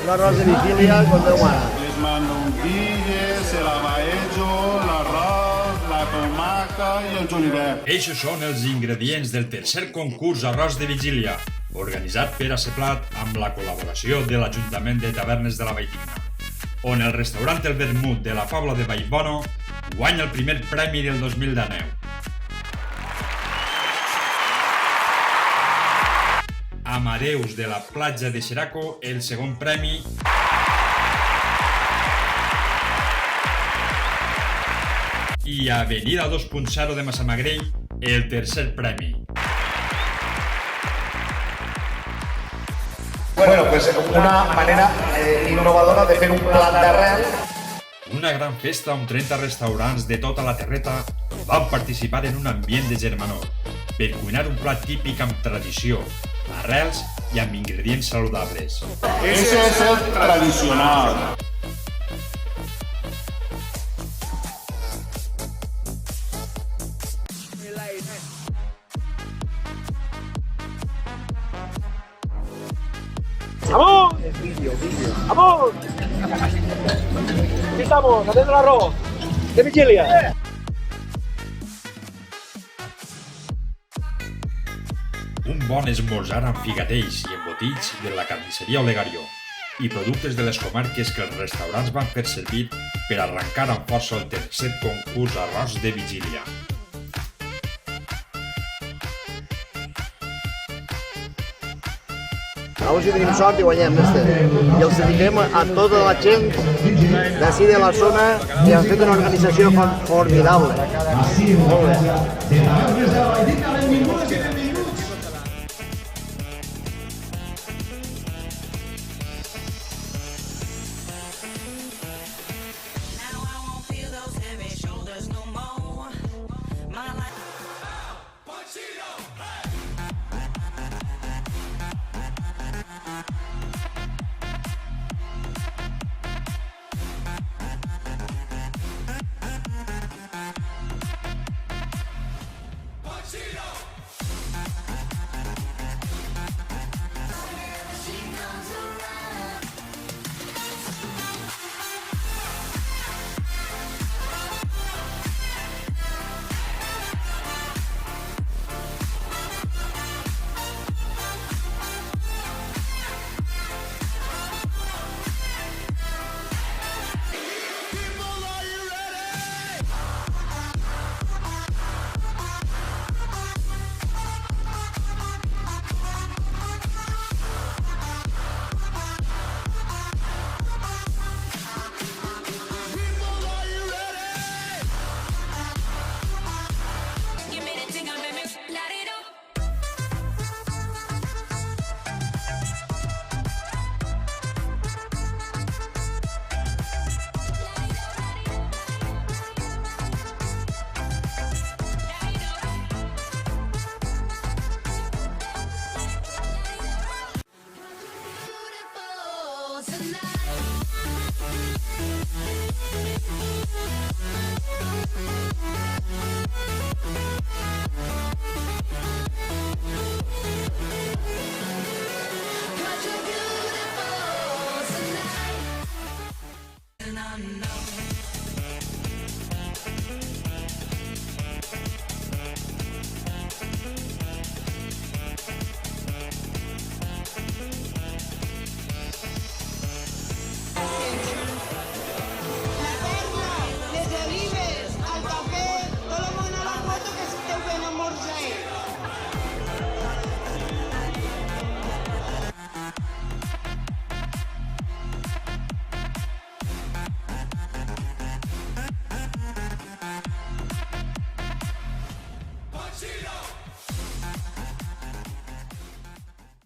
L'arròs de vigília con Déu mana. Les mandonguilles, el abaello, l'arròs, la tomaca i el julivert. Eixos són els ingredients del tercer concurs Arròs de Vigília, organitzat per Aceplat amb la col·laboració de l'Ajuntament de Tavernes de la Valldigna, on el restaurant El Vermut de la Pobla de Vallbono guanya el primer premi del 2019. Amadeus de la platja de Xeraco, el segon premi. I Avenida 2.0 de Massamagrell, el tercer premi. Bueno, pues una manera innovadora de fer un plat d'arrel. Una gran festa amb 30 restaurants de tota la terreta van participar en un ambient de germanor per cuinar un plat típic amb tradició, arrels i amb ingredients saludables. Ese es el tradicional. ¡Vamos! ¡Vamos! Aquí estamos, haciendo el arroz de vigilia. Un bon esmorzar amb figatells i embotits de la carnisseria Olegario i productes de les comarques que els restaurants van fer servir per arrencar amb força el tercer concurs Arròs de Vigília. A veure si tenim sort i guanyem, mister. I els dediquem a tota la gent d'ací de la zona que han fet una organització formidable. Molt bé. Pacino!